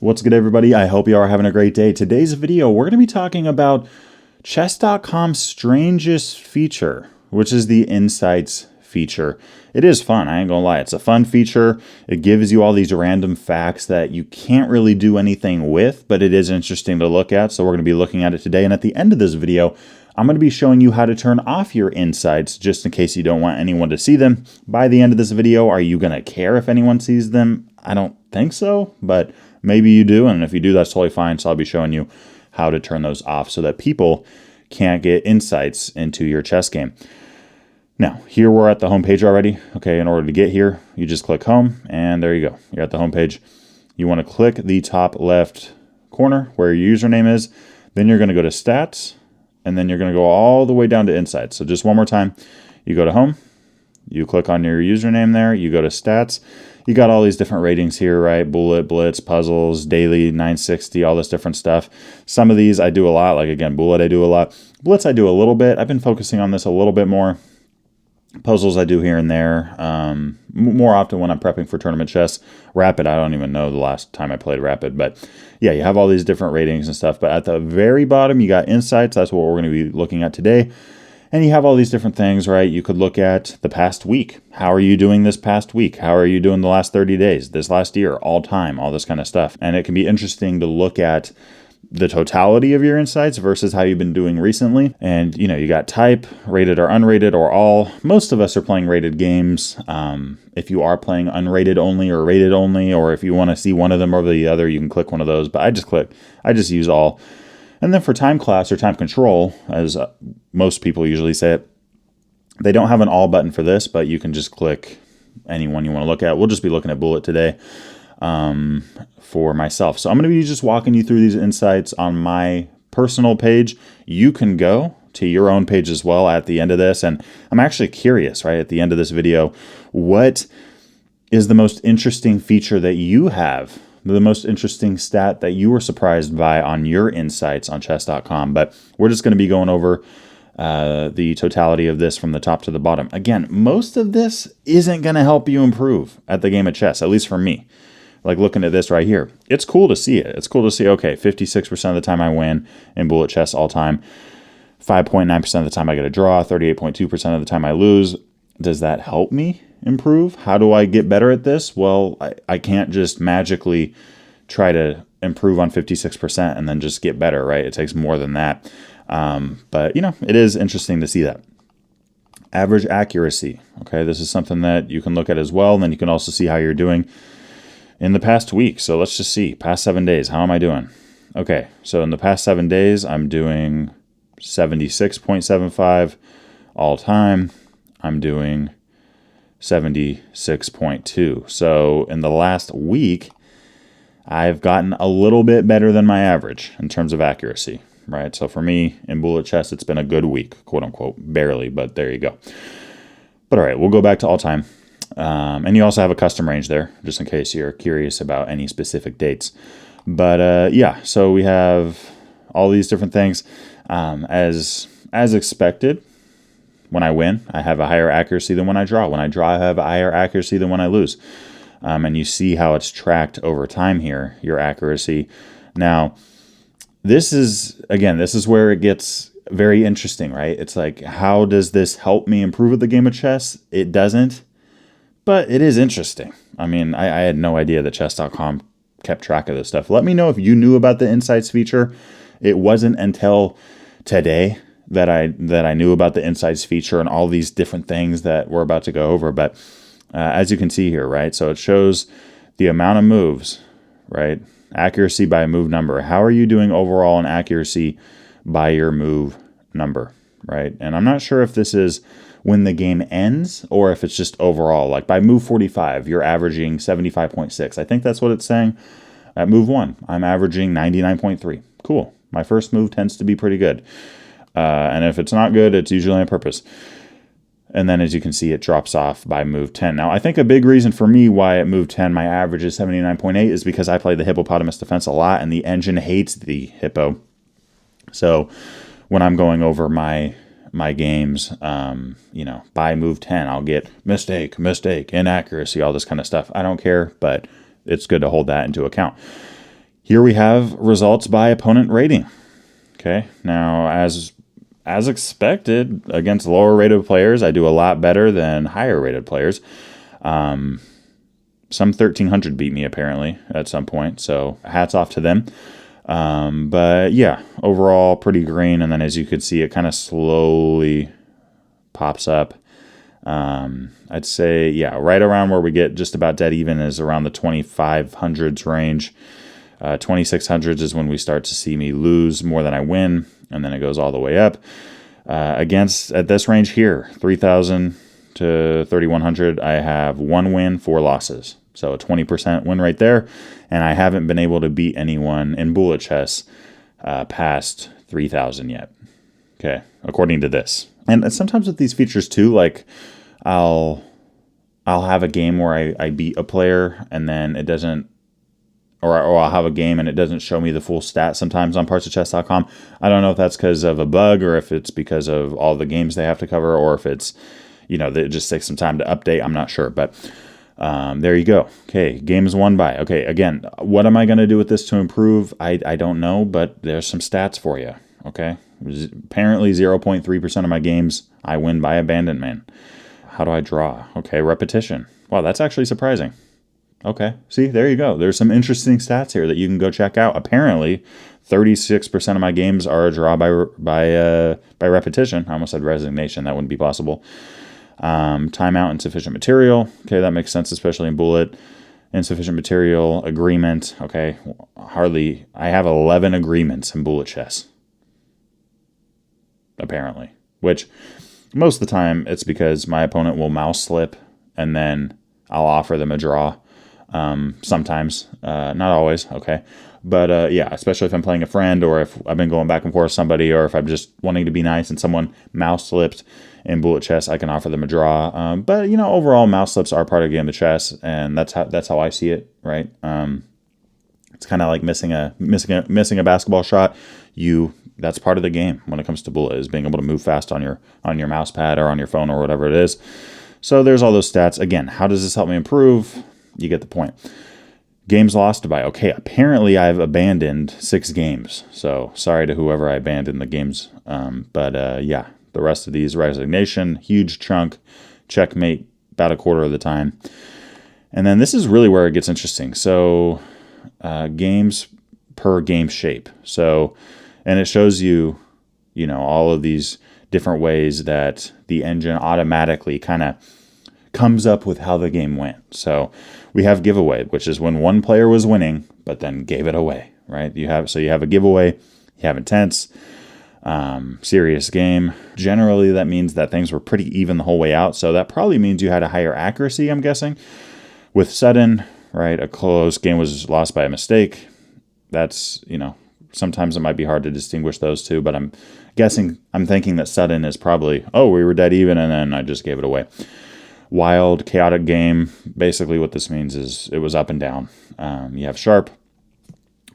What's good, everybody? I hope you are having a great day. Today's video, we're going to be talking about chess.com's strangest feature, which is the insights feature. It is fun, I ain't gonna lie. It's a fun feature. It gives you all these random facts that you can't really do anything with, but it is interesting to look at. So we're going to be looking at it today. And at the end of this video, I'm going to be showing you how to turn off your insights just in case you don't want anyone to see them. By the end of this video, are you going to care if anyone sees them? I don't think so, but maybe you do. And if you do, that's totally fine. So I'll be showing you how to turn those off so that people can't get insights into your chess game. Now, here we're at the home page already. Okay, in order to get here, you just click home and there you go. You're at the home page. You want to click the top left corner where your username is. Then you're going to go to stats and then you're going to go all the way down to insights. So just one more time, you go to home, you click on your username there, you go to stats. You got all these different ratings here, right? Bullet, blitz, puzzles, daily, 960, all this different stuff. Some of these I do a lot. Like again, bullet I do a lot. Blitz I do a little bit. I've been focusing on this a little bit more. Puzzles I do here and there, more often when I'm prepping for tournament chess. Rapid, I don't even know the last time I played Rapid, but yeah, you have all these different ratings and stuff. But at the very bottom, you got insights. That's what we're going to be looking at today. And you have all these different things, right? You could look at the past week. How are you doing this past week? How are you doing the last 30 days, this last year, all time, all this kind of stuff. And it can be interesting to look at the totality of your insights versus how you've been doing recently. And, you know, you got type, rated or unrated or all. Most of us are playing rated games. If you are playing unrated only or rated only, or if you want to see one of them over the other, you can click one of those. But I just use all. And then for time class or time control, as most people usually say it, they don't have an all button for this, but you can just click any one you want to look at. We'll just be looking at bullet today. For myself. So I'm going to be just walking you through these insights on my personal page. You can go to your own page as well at the end of this. And I'm actually curious, right, at the end of this video, what is the most interesting feature that you have, the most interesting stat that you were surprised by on your insights on chess.com. But we're just going to be going over the totality of this from the top to the bottom. Again, most of this isn't going to help you improve at the game of chess, at least for me. Like looking at this right here, it's cool to see it. It's cool to see, okay, 56% of the time I win in bullet chess all time. 5.9% of the time I get a draw. 38.2% of the time I lose. Does that help me improve? How do I get better at this? Well, I can't just magically try to improve on 56% and then just get better, right? It takes more than that. But, you know, it is interesting to see that. Average accuracy. Okay, this is something that you can look at as well. And then you can also see how you're doing in the past week. So let's just see, past 7 days, how am I doing? Okay, so in the past 7 days, I'm doing 76.75 all time. I'm doing 76.2. So in the last week, I've gotten a little bit better than my average in terms of accuracy, right? So for me, in bullet chess, it's been a good week, quote unquote, barely, but there you go. But all right, we'll go back to all time. And you also have a custom range there, just in case you're curious about any specific dates. But yeah, so we have all these different things. As expected, when I win, I have a higher accuracy than when I draw. When I draw, I have a higher accuracy than when I lose. And you see how it's tracked over time here, your accuracy. Now, this is where it gets very interesting, right? It's like, how does this help me improve at the game of chess? It doesn't. But it is interesting. I mean, I had no idea that chess.com kept track of this stuff. Let me know if you knew about the insights feature. It wasn't until today that I knew about the insights feature and all these different things that we're about to go over. But as you can see here, right? So it shows the amount of moves, right? Accuracy by move number. How are you doing overall in accuracy by your move number, right? And I'm not sure if this is when the game ends or if it's just overall. Like by move 45, you're averaging 75.6. I think that's what it's saying. At move 1, I'm averaging 99.3. Cool. My first move tends to be pretty good. And if it's not good, it's usually on purpose. And then as you can see, it drops off by move 10. Now, I think a big reason for me why at move 10 my average is 79.8 is because I play the hippopotamus defense a lot and the engine hates the hippo. So when I'm going over my games, you know, by move 10, I'll get mistake, inaccuracy, all this kind of stuff. I don't care, but it's good to hold that into account. Here we have results by opponent rating. Okay, now as expected, against lower rated players, I do a lot better than higher rated players. Some 1300 beat me apparently at some point, so hats off to them. But yeah, overall pretty green, and then as you can see, it kind of slowly pops up. I'd say, yeah, right around where we get just about dead even is around the 2500s range. 2600s is when we start to see me lose more than I win, and then it goes all the way up. At this range here, 3000 to 3100, I have 1 win, 4 losses. So a 20% win rate there, and I haven't been able to beat anyone in bullet chess past 3000 yet. Okay, according to this. And sometimes with these features too, like I'll have a game where I beat a player and then it doesn't, or I'll have a game and it doesn't show me the full stat sometimes on partsofchess.com. I don't know if that's because of a bug or if it's because of all the games they have to cover, or if it's, it just takes some time to update. I'm not sure, but there you go. Okay, games won by. Okay, again, what am I going to do with this to improve? I don't know, but there's some stats for you. Okay, apparently 0.3% of my games I win by abandonment. How do I draw? Okay, repetition. Wow, that's actually surprising. Okay, see, there you go. There's some interesting stats here that you can go check out. Apparently, 36% of my games are a draw by repetition. I almost said resignation. That wouldn't be possible. Timeout, insufficient material. Okay, that makes sense, especially in bullet. Insufficient material, agreement. Okay, I have 11 agreements in bullet chess. Apparently, which most of the time it's because my opponent will mouse slip and then I'll offer them a draw. Sometimes, not always. Okay. But, yeah, especially if I'm playing a friend, or if I've been going back and forth with somebody, or if I'm just wanting to be nice and someone mouse slipped in bullet chess, I can offer them a draw. But overall mouse slips are part of the game of chess, and that's how I see it. Right. It's kind of like missing a basketball shot. That's part of the game when it comes to bullet, is being able to move fast on your mouse pad or on your phone or whatever it is. So there's all those stats. Again, how does this help me improve? You get the point. Games lost by. Okay, apparently I've abandoned 6 games. So sorry to whoever I abandoned the games. But yeah, the rest of these, resignation, huge chunk, checkmate about a quarter of the time. And then this is really where it gets interesting. So games per game shape. So, and it shows you, all of these different ways that the engine automatically kind of comes up with how the game went. So we have giveaway, which is when one player was winning, but then gave it away, right? You have a giveaway, you have intense, serious game. Generally, that means that things were pretty even the whole way out. So that probably means you had a higher accuracy, I'm guessing. With sudden, right, a close game was lost by a mistake. That's, sometimes it might be hard to distinguish those two, but I'm thinking that sudden is probably, we were dead even and then I just gave it away. Wild, chaotic game. Basically what this means is it was up and down. You have sharp,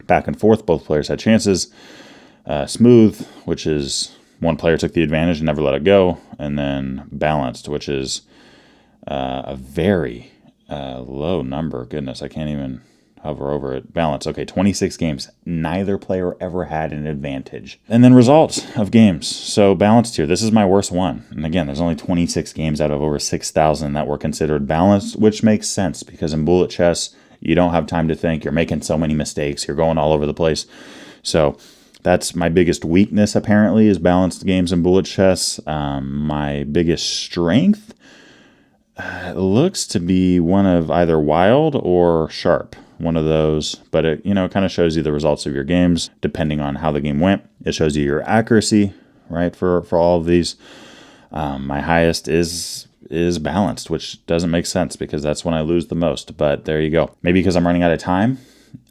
back and forth. Both players had chances. Smooth, which is one player took the advantage and never let it go. And then balanced, which is a very low number. Goodness, I can't even hover over it. Balance. Okay, 26 games. Neither player ever had an advantage. And then results of games. So balanced here. This is my worst one. And again, there's only 26 games out of over 6,000 that were considered balanced, which makes sense because in bullet chess, you don't have time to think. You're making so many mistakes. You're going all over the place. So that's my biggest weakness, apparently, is balanced games in bullet chess. My biggest strength looks to be one of either wild or sharp. One of those, but it kind of shows you the results of your games depending on how the game went. It shows you your accuracy, right, for all of these. My highest is balanced, which doesn't make sense because that's when I lose the most, but there you go. Maybe because I'm running out of time,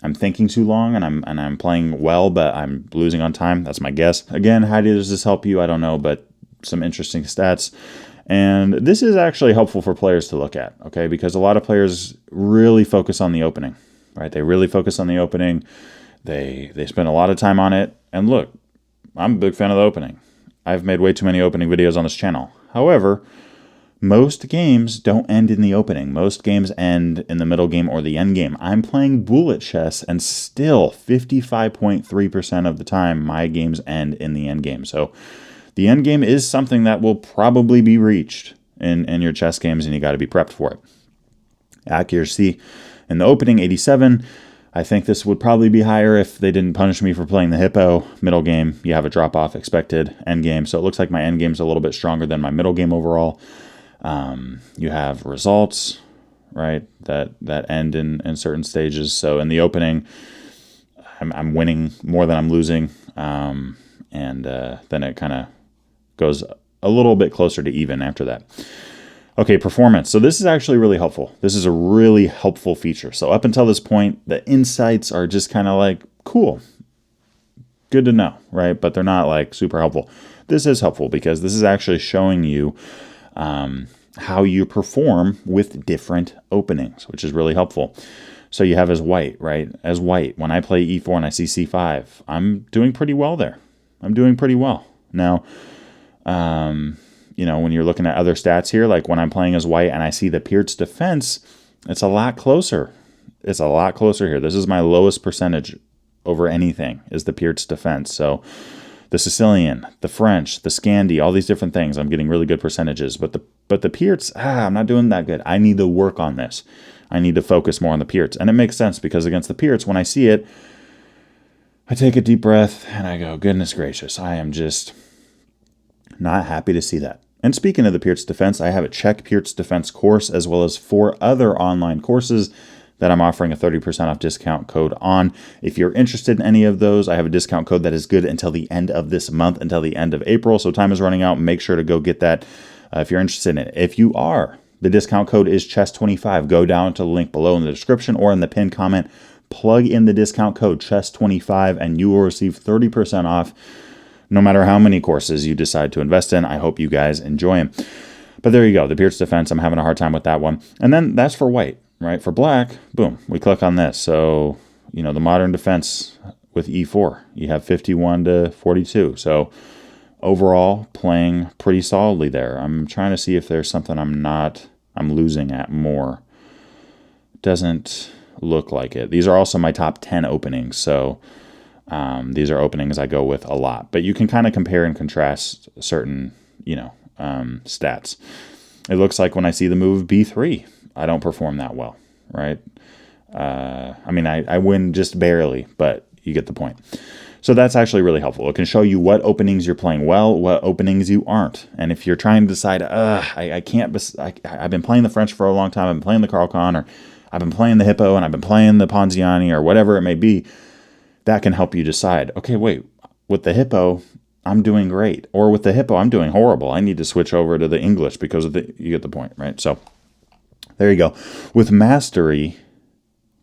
I'm thinking too long, and I'm playing well, but I'm losing on time. That's my guess. Again, how does this help you? I don't know, but some interesting stats. And this is actually helpful for players to look at, okay, because a lot of players really focus on the opening. Right, they really focus on the opening. They spend a lot of time on it. And look, I'm a big fan of the opening. I've made way too many opening videos on this channel. However, Most games don't end in the opening. Most games end in the middle game or the end game. I'm playing bullet chess, and still 55.3% of the time, my games end in the end game. So the end game is something that will probably be reached in your chess games, and you got to be prepped for it. Accuracy in the opening, 87. I think this would probably be higher if they didn't punish me for playing the hippo. Middle game, you have a drop-off expected. End game, so it looks like my end game's a little bit stronger than my middle game overall. You have results, right, that end in certain stages. So in the opening, I'm winning more than I'm losing, and then it kind of goes a little bit closer to even after that. Okay, performance. So this is actually really helpful. This is a really helpful feature. So up until this point, the insights are just kind of like, cool, good to know, right? But they're not like super helpful. This is helpful because this is actually showing you how you perform with different openings, which is really helpful. So you have as white, right? As white, when I play e4 and I see c5, I'm doing pretty well there. I'm doing pretty well. Now, you know, when you're looking at other stats here, like when I'm playing as white and I see the PIRC defense, it's a lot closer. It's a lot closer here. This is my lowest percentage over anything, is the PIRC defense. So the Sicilian, the French, the Scandi, all these different things, I'm getting really good percentages. But the PIRC, I'm not doing that good. I need to work on this. I need to focus more on the PIRC. And it makes sense because against the PIRC, when I see it, I take a deep breath and I go, goodness gracious, I am just not happy to see that. And speaking of the PIRC defense, I have a Czech PIRC defense course as well as 4 other online courses that I'm offering a 30% off discount code on. If you're interested in any of those, I have a discount code that is good until the end of this month, until the end of April. So time is running out. Make sure to go get that if you're interested in it. If you are, the discount code is CHESS25. Go down to the link below in the description or in the pinned comment. Plug in the discount code CHESS25 and you will receive 30% off no matter how many courses you decide to invest in. I hope you guys enjoy them. But there you go. The PIRC defense, I'm having a hard time with that one. And then that's for white. Right, for black, boom, we click on this. So, you know, the modern defense with e4, you have 51 to 42. So overall, playing pretty solidly there. I'm trying to see if there's something I'm losing at more. Doesn't look like it. These are also my top 10 openings. So these are openings I go with a lot. But you can kind of compare and contrast certain, you know, stats. It looks like when I see the move b3, I don't perform that well, right? I mean, I win just barely, but you get the point. So that's actually really helpful. It can show you what openings you're playing well, what openings you aren't. And if you're trying to decide, I've been playing the French for a long time, I've been playing the Carl, or I've been playing the Hippo, and I've been playing the Ponziani, or whatever it may be, that can help you decide, okay, wait, with the Hippo, I'm doing great. Or with the Hippo, I'm doing horrible. I need to switch over to the English because of you get the point, right? So there you go. With mastery,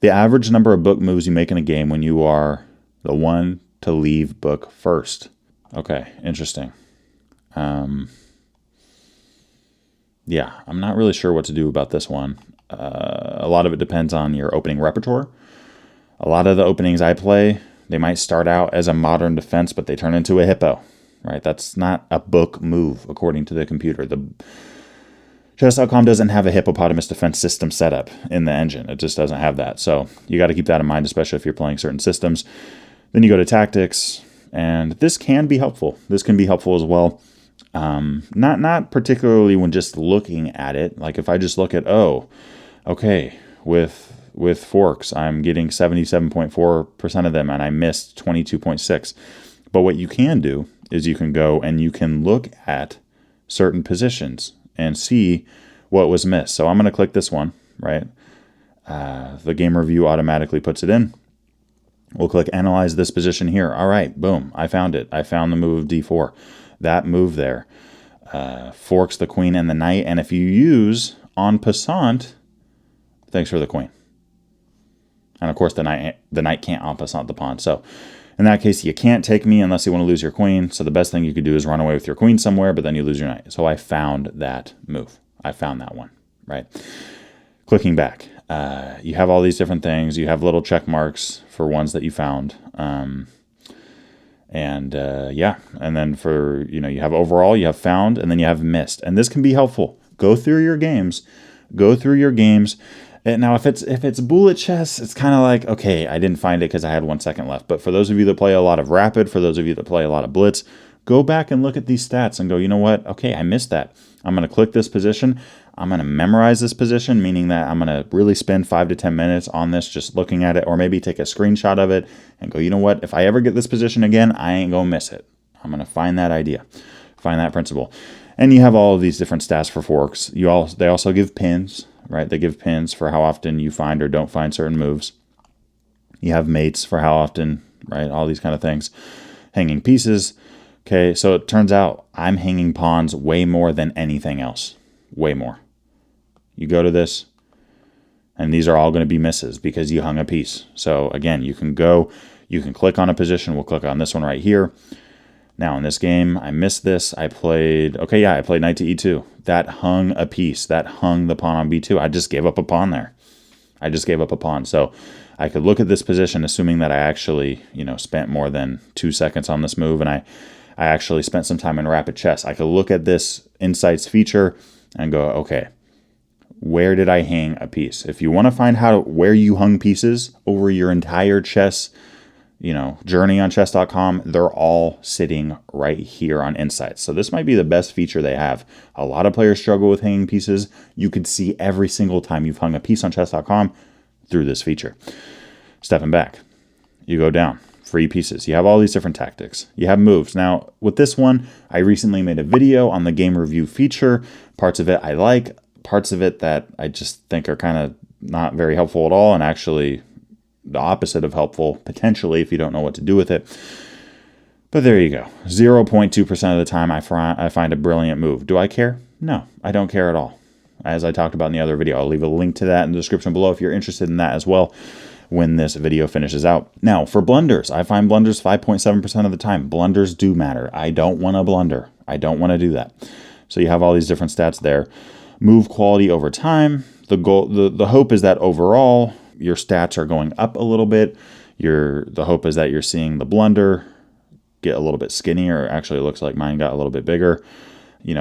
the average number of book moves you make in a game when you are the one to leave book first. Okay, interesting. Yeah, I'm not really sure what to do about this one. A lot of it depends on your opening repertoire. A lot of the openings I play, they might start out as a modern defense, but they turn into a hippo, right? That's not a book move, according to the computer. The Chess.com doesn't have a hippopotamus defense system set up in the engine. It just doesn't have that. So you got to keep that in mind, especially if you're playing certain systems. Then you go to tactics, and this can be helpful. This can be helpful as well. Not particularly when just looking at it. Like if I just look at, oh, okay, with forks, I'm getting 77.4% of them, and I missed 22.6. But what you can do is you can go and you can look at certain positions and see what was missed. So I'm going to click this one, right? The game review automatically puts it in. We'll click analyze this position here. All right, boom, I found it. I found the move of d4. That move there forks the queen and the knight. And if you use en passant, thanks for the queen. And of course, the knight can't en passant the pawn. So in that case, you can't take me unless you want to lose your queen. So the best thing you could do is run away with your queen somewhere, but then you lose your knight. So I found that move. I found that one, right? Clicking back, you have all these different things. You have little check marks for ones that you found. Yeah, and then for, you have overall, you have found, and then you have missed. And this can be helpful. Go through your games. Go through your games. And now, if it's bullet chess, it's kind of like, okay, I didn't find it because I had 1 second left. But for those of you that play a lot of rapid, for those of you that play a lot of blitz, go back and look at these stats and go, you know what? Okay, I missed that. I'm going to click this position. I'm going to memorize this position, meaning that I'm going to really spend 5 to 10 minutes on this, just looking at it, or maybe take a screenshot of it and go, you know what? If I ever get this position again, I ain't going to miss it. I'm going to find that idea, find that principle. And you have all of these different stats for forks. They also give pins, right? They give pins for how often you find or don't find certain moves. You have mates for how often, right? All these kind of things. Hanging pieces. Okay, so it turns out I'm hanging pawns way more than anything else. Way more. You go to this, and these are all going to be misses because you hung a piece. So again, you can click on a position. We'll click on this one right here. Now in this game, I missed this. I played knight to e2. That hung a piece. That hung the pawn on b2. I just gave up a pawn there. I just gave up a pawn. So I could look at this position, assuming that I actually, spent more than 2 seconds on this move, and I actually spent some time in rapid chess. I could look at this insights feature and go, okay, where did I hang a piece? If you want to find where you hung pieces over your entire chess, journey on chess.com, they're all sitting right here on insights. So this might be the best feature they have. A lot of players struggle with hanging pieces. You could see every single time you've hung a piece on chess.com through this feature. Stepping back, you go down. Free pieces. You have all these different tactics. You have moves. Now, with this one, I recently made a video on the game review feature. Parts of it I like, parts of it that I just think are kind of not very helpful at all, and actually the opposite of helpful, potentially, if you don't know what to do with it. But there you go. 0.2% of the time I find a brilliant move. Do I care? No, I don't care at all. As I talked about in the other video, I'll leave a link to that in the description below if you're interested in that as well when this video finishes out. Now, for blunders, I find blunders 5.7% of the time. Blunders do matter. I don't want to blunder. I don't want to do that. So you have all these different stats there. Move quality over time. The hope is that overall your stats are going up a little bit. The hope is that you're seeing the blunder get a little bit skinnier. Actually, it looks like mine got a little bit bigger.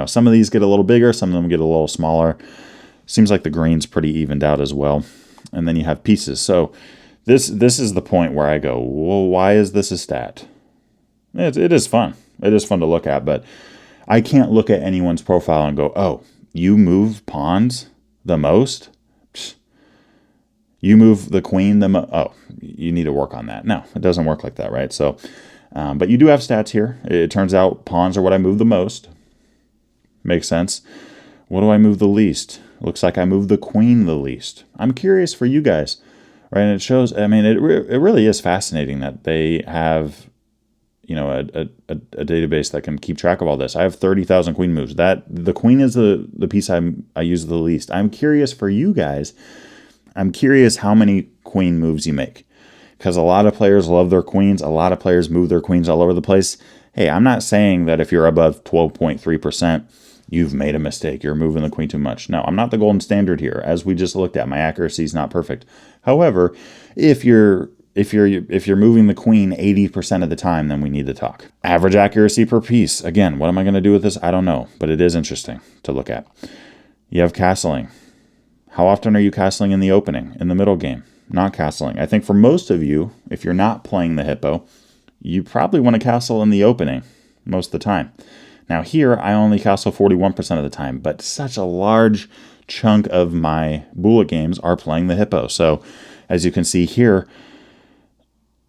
Some of these get a little bigger, some of them get a little smaller. Seems like the green's pretty evened out as well. And then you have pieces. So this is the point where I go, well, why is this a stat? It is fun. It is fun to look at, but I can't look at anyone's profile and go, oh, you move pawns the most? Psst. You move the queen the most? Oh, you need to work on that. No, it doesn't work like that, right? So, but you do have stats here. It turns out pawns are what I move the most. Makes sense. What do I move the least? Looks like I move the queen the least. I'm curious for you guys, right? And it shows, it really is fascinating that they have, a database that can keep track of all this. I have 30,000 queen moves. The queen is the piece I use the least. I'm curious for you guys. I'm curious how many queen moves you make, because a lot of players love their queens. A lot of players move their queens all over the place. Hey, I'm not saying that if you're above 12.3%, you've made a mistake. You're moving the queen too much. No, I'm not the golden standard here. As we just looked at, my accuracy is not perfect. However, if you're moving the queen 80% of the time, then we need to talk. Average accuracy per piece. Again, what am I going to do with this? I don't know, but it is interesting to look at. You have castling. How often are you castling in the opening, in the middle game? Not castling. I think for most of you, if you're not playing the hippo, you probably want to castle in the opening most of the time. Now here, I only castle 41% of the time, but such a large chunk of my bullet games are playing the hippo. So as you can see here,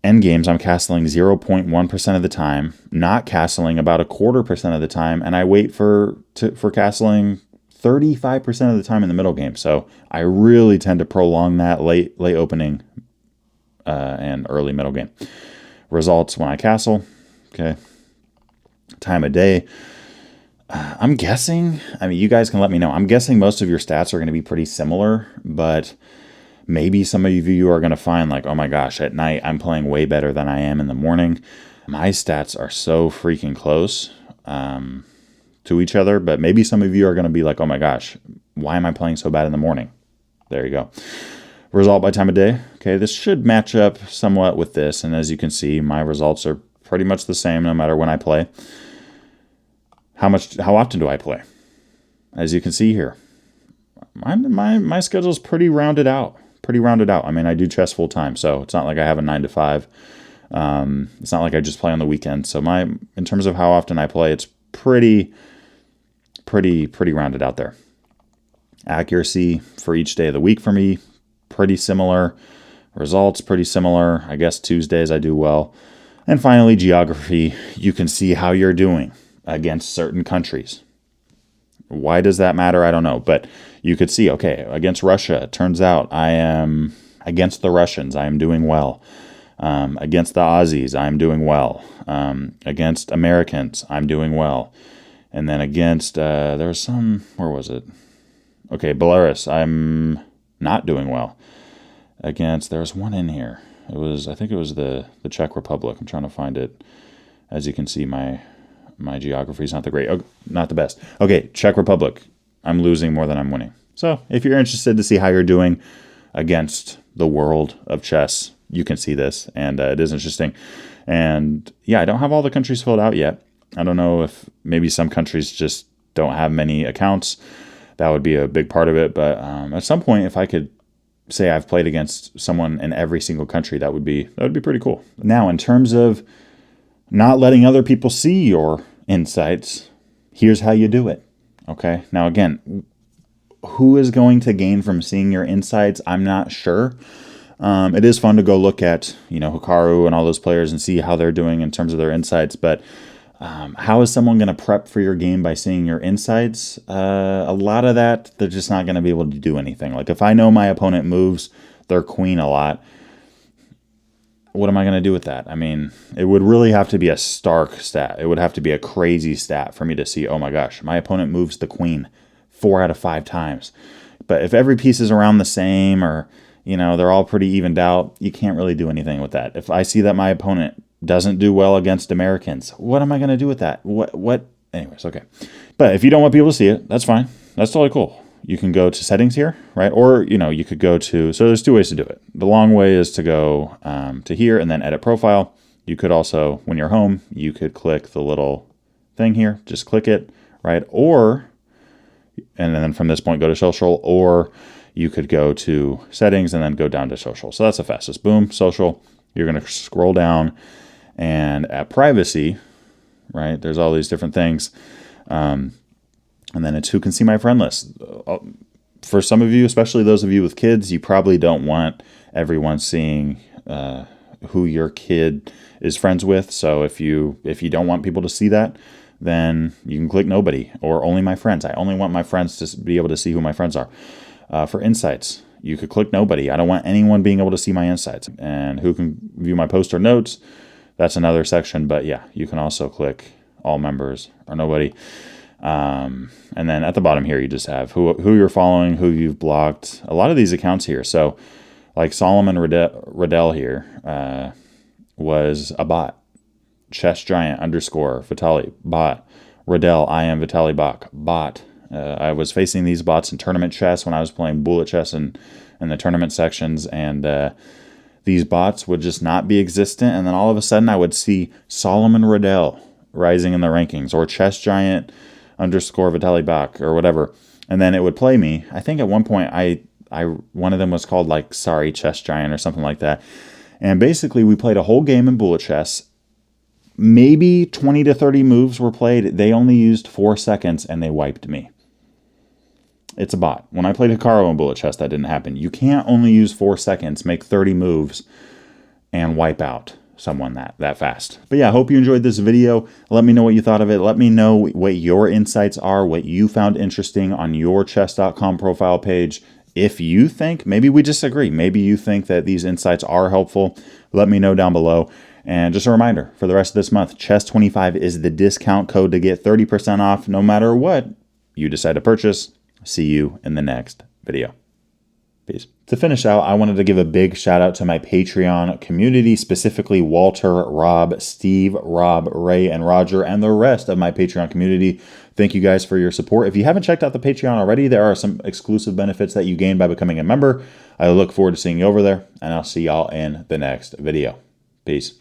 endgames, I'm castling 0.1% of the time, not castling about 1/4% of the time, and I wait for castling 35% of the time in the middle game. So I really tend to prolong that late opening and early middle game. Results when I castle, okay. Time of day. I'm guessing, you guys can let me know. I'm guessing most of your stats are going to be pretty similar, but maybe some of you are going to find like, oh my gosh, at night I'm playing way better than I am in the morning. My stats are so freaking close to each other, but maybe some of you are going to be like, oh my gosh, why am I playing so bad in the morning? There you go. Result by time of day. Okay, this should match up somewhat with this, and as you can see, my results are pretty much the same no matter when I play. How often do I play? As you can see here, my schedule's pretty rounded out. I mean, I do chess full time, so it's not like I have a 9 to 5. It's not like I just play on the weekend. So in terms of how often I play, it's pretty rounded out there. Accuracy for each day of the week for me, pretty similar. Results, pretty similar. I guess Tuesdays I do well. And finally, geography. You can see how you're doing against certain countries. Why does that matter? I don't know. But you could see, okay, against Russia, it turns out I am against the Russians. I am doing well. Against the Aussies, I'm doing well. Against Americans, I'm doing well. And then against, there was some, where was it? Okay, Belarus, I'm not doing well. Against, there's one in here. I think it was the Czech Republic. I'm trying to find it. As you can see, my geography is not not the best. Okay, Czech Republic, I'm losing more than I'm winning. So if you're interested to see how you're doing against the world of chess, you can see this, and it is interesting. And yeah, I don't have all the countries filled out yet. I don't know if maybe some countries just don't have many accounts. That would be a big part of it. But at some point, if I could say I've played against someone in every single country, that would be pretty cool. Now, in terms of not letting other people see your insights, here's how you do it. Okay. Now, again, who is going to gain from seeing your insights? I'm not sure. It is fun to go look at, Hikaru and all those players and see how they're doing in terms of their insights. But how is someone going to prep for your game by seeing your insights? A lot of that, they're just not going to be able to do anything. Like if I know my opponent moves their queen a lot, what am I going to do with that? I mean, it would really have to be a stark stat. It would have to be a crazy stat for me to see, oh my gosh, my opponent moves the queen 4 out of 5 times. But if every piece is around the same, or they're all pretty evened out, you can't really do anything with that. If I see that my opponent doesn't do well against Americans, what am I going to do with that? What? Anyways, okay. But if you don't want people to see it, that's fine. That's totally cool. You can go to settings here, right? Or, you could go to, so there's 2 ways to do it. The long way is to go to here and then edit profile. You could also, when you're home, you could click the little thing here, just click it, right? Or, and then from this point, go to social, or you could go to settings and then go down to social. So that's the fastest. Boom, social. You're going to scroll down, and at privacy, right, there's all these different things. And then it's who can see my friend list. For some of you, especially those of you with kids, you probably don't want everyone seeing who your kid is friends with. So if you don't want people to see that, then you can click nobody or only my friends. I only want my friends to be able to see who my friends are. For insights, you could click nobody. I don't want anyone being able to see my insights. And who can view my post or notes, that's another section. But yeah, you can also click all members or nobody. And then at the bottom here, you just have who you're following, who you've blocked. A lot of these accounts here. So like Solomon Riddell here was a bot. Chess Giant _ Vitaly, bot. Riddell, I am Vitaly Bach, bot. I was facing these bots in tournament chess when I was playing bullet chess in the tournament sections, and these bots would just not be existent. And then all of a sudden I would see Solomon Riddell rising in the rankings, or Chess Giant _ Vitaly Bach, or whatever. And then it would play me. I think at one point one of them was called like Sorry Chess Giant or something like that. And basically we played a whole game in bullet chess. Maybe 20 to 30 moves were played. They only used 4 seconds and they wiped me. It's a bot. When I played Hikaru in bullet chess, that didn't happen. You can't only use 4 seconds, make 30 moves, and wipe out someone that fast. But yeah, I hope you enjoyed this video. Let me know what you thought of it. Let me know what your insights are, what you found interesting on your chess.com profile page. If you think, maybe we disagree, maybe you think that these insights are helpful, let me know down below. And just a reminder, for the rest of this month, Chess25 is the discount code to get 30% off no matter what you decide to purchase. See you in the next video. Peace. To finish out, I wanted to give a big shout out to my Patreon community, specifically Walter, Rob, Steve, Rob, Ray, and Roger, and the rest of my Patreon community. Thank you guys for your support. If you haven't checked out the Patreon already, there are some exclusive benefits that you gain by becoming a member. I look forward to seeing you over there, and I'll see y'all in the next video. Peace.